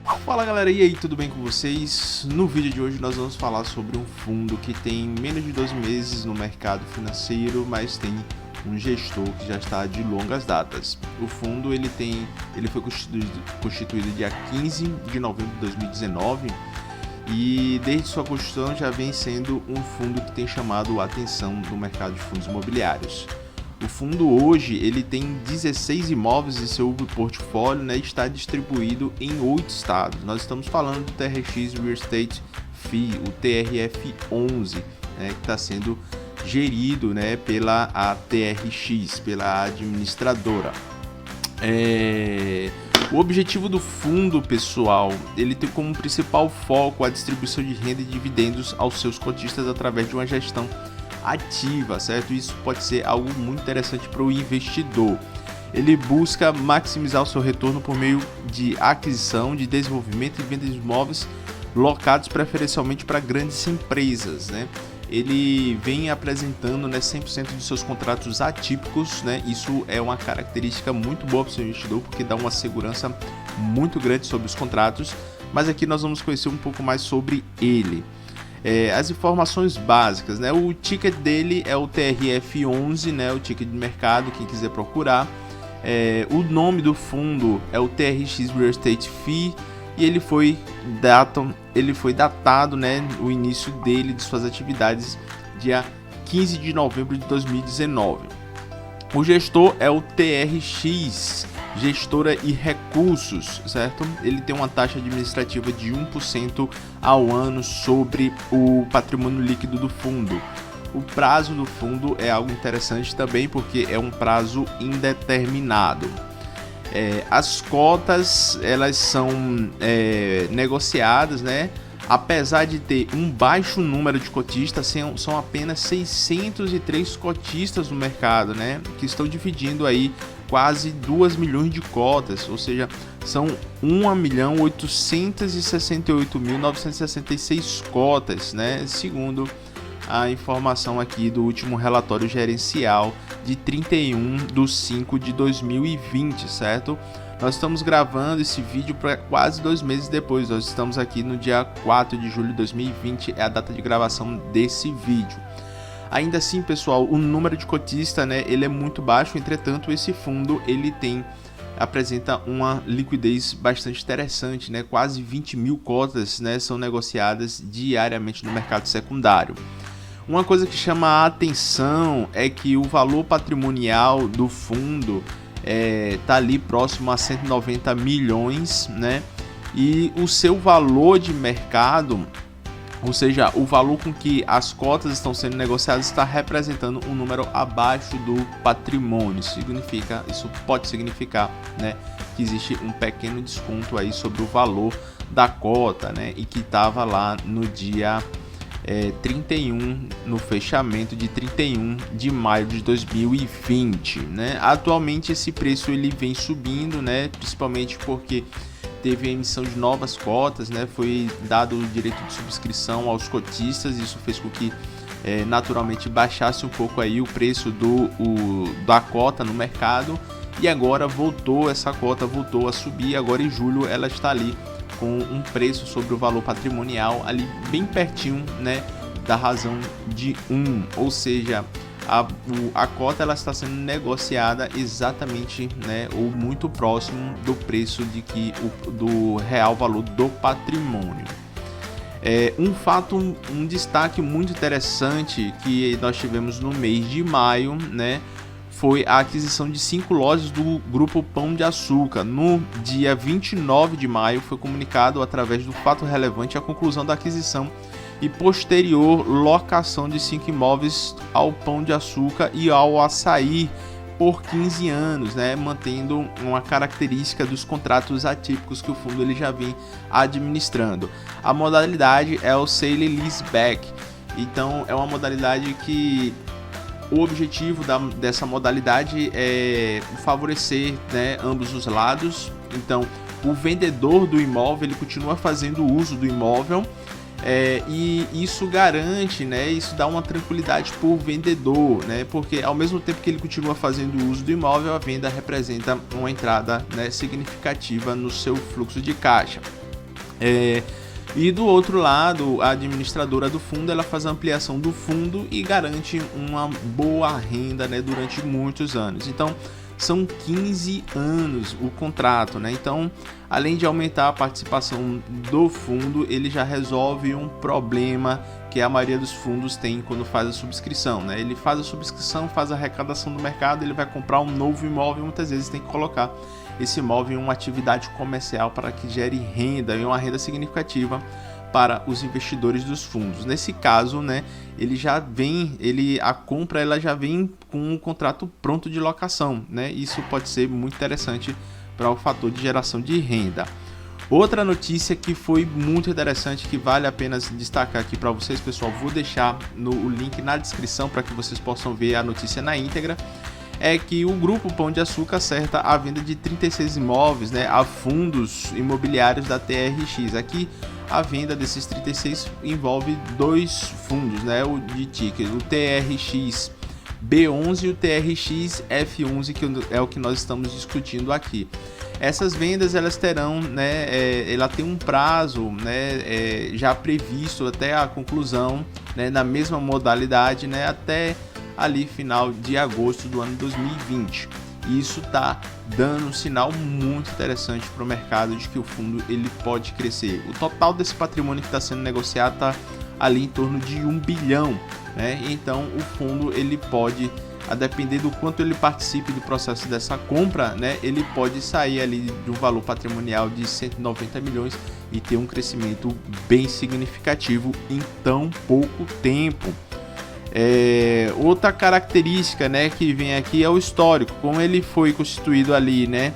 Fala galera, e aí, tudo bem com vocês? No vídeo de hoje nós vamos falar sobre um fundo que tem menos de 2 meses no mercado financeiro, mas tem um gestor que já está de longas datas. O fundo ele foi constituído dia 15 de novembro de 2019 e desde sua constituição já vem sendo um fundo que tem chamado a atenção do mercado de fundos imobiliários. O fundo hoje ele tem 16 imóveis em seu portfólio, né, e está distribuído em 8 estados. Nós estamos falando do TRX Real Estate FI, o TRF11, né, que está sendo gerido, né, pela TRX, pela administradora. O objetivo do fundo, pessoal, ele tem como principal foco a distribuição de renda e dividendos aos seus cotistas através de uma gestão ativa, certo? Isso pode ser algo muito interessante para o investidor. Ele busca maximizar o seu retorno por meio de aquisição, de desenvolvimento e venda de imóveis locados preferencialmente para grandes empresas, né? Ele vem apresentando, né, 100% de seus contratos atípicos, né? Isso é uma característica muito boa para o seu investidor porque dá uma segurança muito grande sobre os contratos, mas aqui nós vamos conhecer um pouco mais sobre ele. As informações básicas, né? O ticket dele é o TRF11, né? O ticket de mercado, quem quiser procurar. O nome do fundo é o TRX Real Estate FI e ele foi datado, né? O início dele, de suas atividades, dia 15 de novembro de 2019. O gestor é o TRX, Gestora e Recursos, certo? Ele tem uma taxa administrativa de 1% ao ano sobre o patrimônio líquido do fundo. O prazo do fundo é algo interessante também porque é um prazo indeterminado. As cotas elas são negociadas, né? Apesar de ter um baixo número de cotistas, são apenas 603 cotistas no mercado, né? Que estão dividindo aí quase 2 milhões de cotas, ou seja, são 1.868.966 cotas, né? Segundo a informação aqui do último relatório gerencial de 31 de 5 de 2020, certo? Nós estamos gravando esse vídeo para quase 2 meses depois. Nós estamos aqui no dia 4 de julho de 2020, é a data de gravação desse vídeo. Ainda assim, pessoal, o número de cotista, né, ele é muito baixo. Entretanto, esse fundo ele apresenta uma liquidez bastante interessante, né? Quase 20 mil cotas, né, são negociadas diariamente no mercado secundário. Uma coisa que chama a atenção é que o valor patrimonial do fundo tá ali próximo a 190 milhões, né? E o seu valor de mercado, ou seja, o valor com que as cotas estão sendo negociadas, está representando um número abaixo do patrimônio. Isso pode significar, né, que existe um pequeno desconto aí sobre o valor da cota, né? E que estava lá no dia 31, no fechamento de 31 de maio de 2020, né? Atualmente esse preço ele vem subindo, né? Principalmente porque teve a emissão de novas cotas, né? Foi dado o direito de subscrição aos cotistas, isso fez com que naturalmente baixasse um pouco aí o preço da cota no mercado, e agora essa cota voltou a subir. Agora em julho ela está ali com um preço sobre o valor patrimonial ali bem pertinho, né, da razão de 1, ou seja, a cota ela está sendo negociada exatamente, né, ou muito próximo do preço do real valor do patrimônio. Um destaque muito interessante que nós tivemos no mês de maio, né, foi a aquisição de 5 lojas do Grupo Pão de Açúcar. No dia 29 de maio foi comunicado através do fato relevante a conclusão da aquisição e posterior locação de 5 imóveis ao Pão de Açúcar e ao Açaí por 15 anos, né, mantendo uma característica dos contratos atípicos que o fundo ele já vem administrando. A modalidade é o Sale Leaseback, então é uma modalidade que o objetivo dessa modalidade é favorecer, né, ambos os lados. Então, o vendedor do imóvel ele continua fazendo uso do imóvel, e isso garante, né, isso dá uma tranquilidade para o vendedor, né, porque ao mesmo tempo que ele continua fazendo uso do imóvel, a venda representa uma entrada, né, significativa no seu fluxo de caixa. E do outro lado, a administradora do fundo, ela faz a ampliação do fundo e garante uma boa renda, né, durante muitos anos. Então, são 15 anos o contrato, né? Então, além de aumentar a participação do fundo, ele já resolve um problema que a maioria dos fundos tem quando faz a subscrição, né? Ele faz a subscrição, faz a arrecadação do mercado, ele vai comprar um novo imóvel, muitas vezes tem que colocar esse imóvel em uma atividade comercial para que gere renda, e uma renda significativa para os investidores dos fundos. Nesse caso, né, a compra ela já vem com um contrato pronto de locação, né? Isso pode ser muito interessante para o fator de geração de renda. Outra notícia que foi muito interessante, que vale a pena destacar aqui para vocês, pessoal, vou deixar o link na descrição para que vocês possam ver a notícia na íntegra, é que o Grupo Pão de Açúcar acerta a venda de 36 imóveis, né, a fundos imobiliários da TRX. Aqui a venda desses 36 envolve dois fundos, né, o de tickets, o TRX B11 e o TRX F11, que é o que nós estamos discutindo aqui. Essas vendas elas terão, né, ela tem um prazo, né, já previsto até a conclusão, né, na mesma modalidade, né, até ali final de agosto do ano 2020. E isso está dando um sinal muito interessante para o mercado de que o fundo ele pode crescer. O total desse patrimônio que está sendo negociado está ali em torno de 1 bilhão, né? Então o fundo ele pode, a depender do quanto ele participe do processo dessa compra, né, ele pode sair ali de um valor patrimonial de 190 milhões e ter um crescimento bem significativo em tão pouco tempo. Outra característica, né, que vem aqui é o histórico, como ele foi constituído ali, né,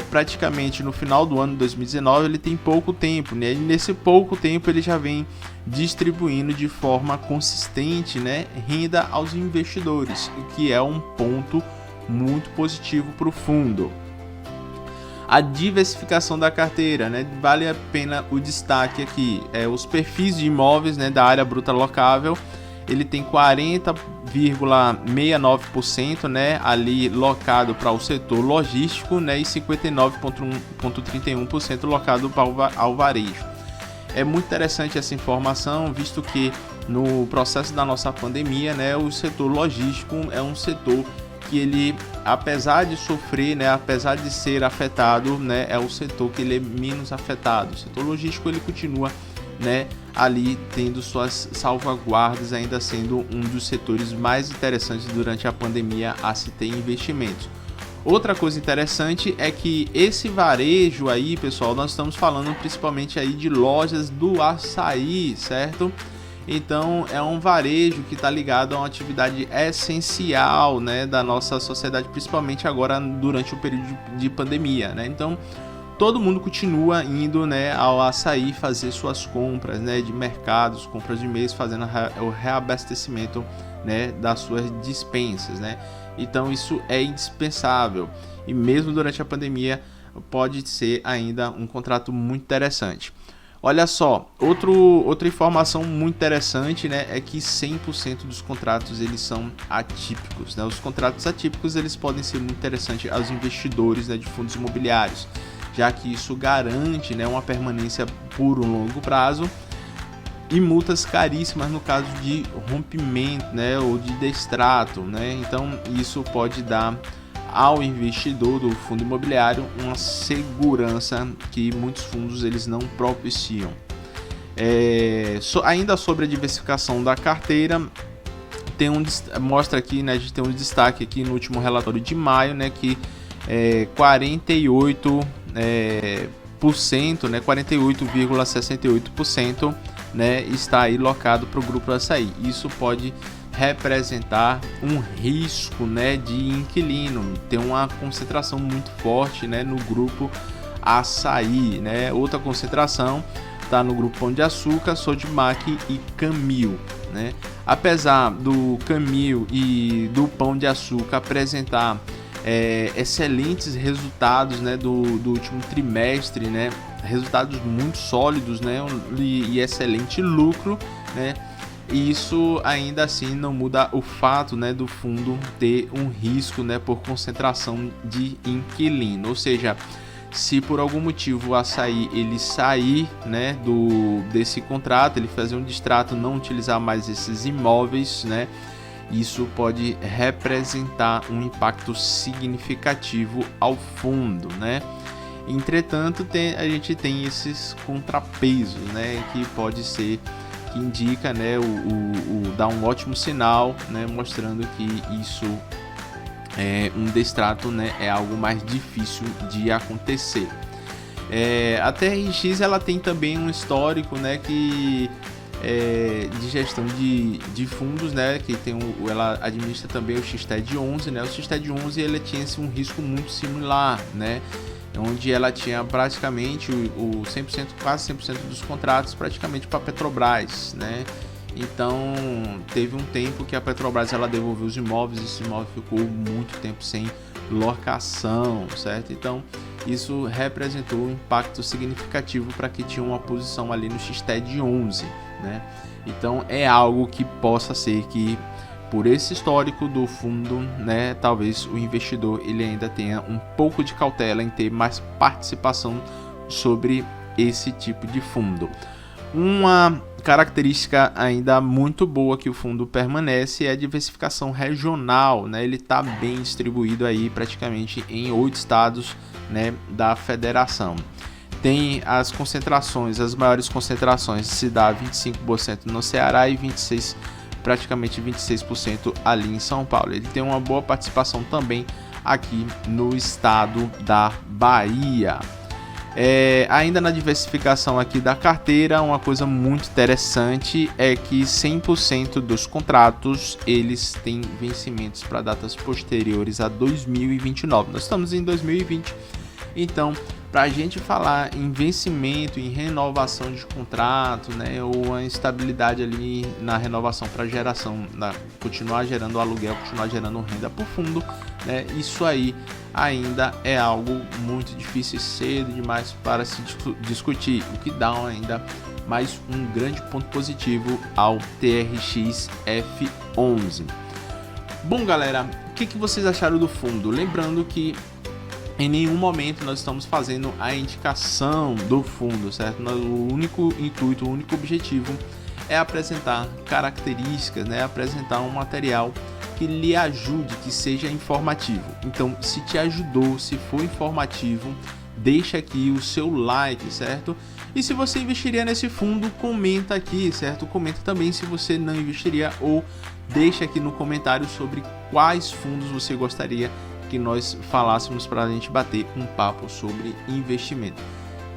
praticamente no final do ano de 2019, ele tem pouco tempo, né, e nesse pouco tempo ele já vem distribuindo de forma consistente, né, renda aos investidores, o que é um ponto muito positivo para o fundo. A diversificação da carteira, né, vale a pena o destaque aqui, os perfis de imóveis, né, da área bruta locável. Ele tem 40,69%, né, ali locado para o setor logístico, né, e 59,31% locado para ao varejo. É muito interessante essa informação, visto que no processo da nossa pandemia, né, o setor logístico é um setor que ele, apesar de sofrer, né, apesar de ser afetado, né, é o setor que ele é menos afetado. O setor logístico ele continua, né, ali tendo suas salvaguardas, ainda sendo um dos setores mais interessantes durante a pandemia a se ter investimentos. Outra coisa interessante é que esse varejo aí, pessoal, nós estamos falando principalmente aí de lojas do açaí, certo? Então é um varejo que está ligado a uma atividade essencial, né, da nossa sociedade, principalmente agora durante o período de pandemia, né? Então todo mundo continua indo, né, ao açaí fazer suas compras, né, de mercados, compras de mês, fazendo o reabastecimento, né, das suas despensas, né? Então isso é indispensável e mesmo durante a pandemia pode ser ainda um contrato muito interessante. Olha só, outra informação muito interessante, né, é que 100% dos contratos eles são atípicos, né? Os contratos atípicos eles podem ser muito interessantes aos investidores, né, de fundos imobiliários, já que isso garante, né, uma permanência por um longo prazo e multas caríssimas no caso de rompimento, né, ou de destrato, né? Então isso pode dar ao investidor do fundo imobiliário uma segurança que muitos fundos eles não propiciam. Ainda sobre a diversificação da carteira, mostra aqui, né, a gente tem um destaque aqui no último relatório de maio, né, que 48%, né, 48,68%, né, está aí locado para o grupo açaí. Isso pode representar um risco, né, de inquilino, ter uma concentração muito forte, né, no grupo açaí, né? Outra concentração está no grupo Pão de Açúcar, Sodimac e Camil, né? Apesar do Camil e do Pão de Açúcar apresentar excelentes resultados, né, do último trimestre, né, resultados muito sólidos, né, e excelente lucro, né, e isso ainda assim não muda o fato, né, do fundo ter um risco, né, por concentração de inquilino, ou seja, Se por algum motivo o Açaí ele sair, né, desse contrato, ele fazer um distrato, não utilizar mais esses imóveis, né, isso pode representar um impacto significativo ao fundo, né? Entretanto, a gente tem esses contrapesos, né, que pode ser, que indica, né, dá um ótimo sinal, né, mostrando que isso um distrato, né, é algo mais difícil de acontecer. A TRX ela tem também um histórico, né, que de gestão de fundos, né, que ela administra também o XTED 11, né. O XTED 11 ele tinha um risco muito similar, né, onde ela tinha praticamente o 100%, quase 100% dos contratos praticamente para a Petrobras, né. Então teve um tempo que a Petrobras ela devolveu os imóveis, esse imóvel ficou muito tempo sem locação, certo? Então isso representou um impacto significativo para quem tinha uma posição ali no XTED 11, né? Então é algo que possa ser que, por esse histórico do fundo, né, talvez o investidor ele ainda tenha um pouco de cautela em ter mais participação sobre esse tipo de fundo. Uma característica ainda muito boa que o fundo permanece é a diversificação regional, né? Ele está bem distribuído aí praticamente em 8 estados, né, da federação. Tem as concentrações, as maiores concentrações se dá 25% no Ceará e praticamente 26% ali em São Paulo. Ele tem uma boa participação também aqui no estado da Bahia. Ainda na diversificação aqui da carteira, uma coisa muito interessante é que 100% dos contratos eles têm vencimentos para datas posteriores a 2029. Nós estamos em 2020, então para a gente falar em vencimento, em renovação de contrato, né, ou a instabilidade ali na renovação para geração, continuar gerando aluguel, continuar gerando renda para o fundo, né, isso aí ainda é algo muito difícil e cedo demais para se discutir, o que dá ainda mais um grande ponto positivo ao TRX F11. Bom, galera, o que vocês acharam do fundo? Lembrando que em nenhum momento nós estamos fazendo a indicação do fundo, certo? O único intuito, o único objetivo é apresentar características, né? Apresentar um material que lhe ajude, que seja informativo. Então, se te ajudou, se for informativo, deixa aqui o seu like, certo? E se você investiria nesse fundo, comenta aqui, certo? Comenta também se você não investiria ou deixa aqui no comentário sobre quais fundos você gostaria que nós falássemos para a gente bater um papo sobre investimento.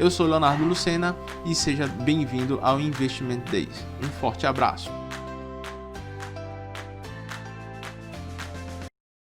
Eu sou Leonardo Lucena e seja bem-vindo ao Investment Days. Um forte abraço!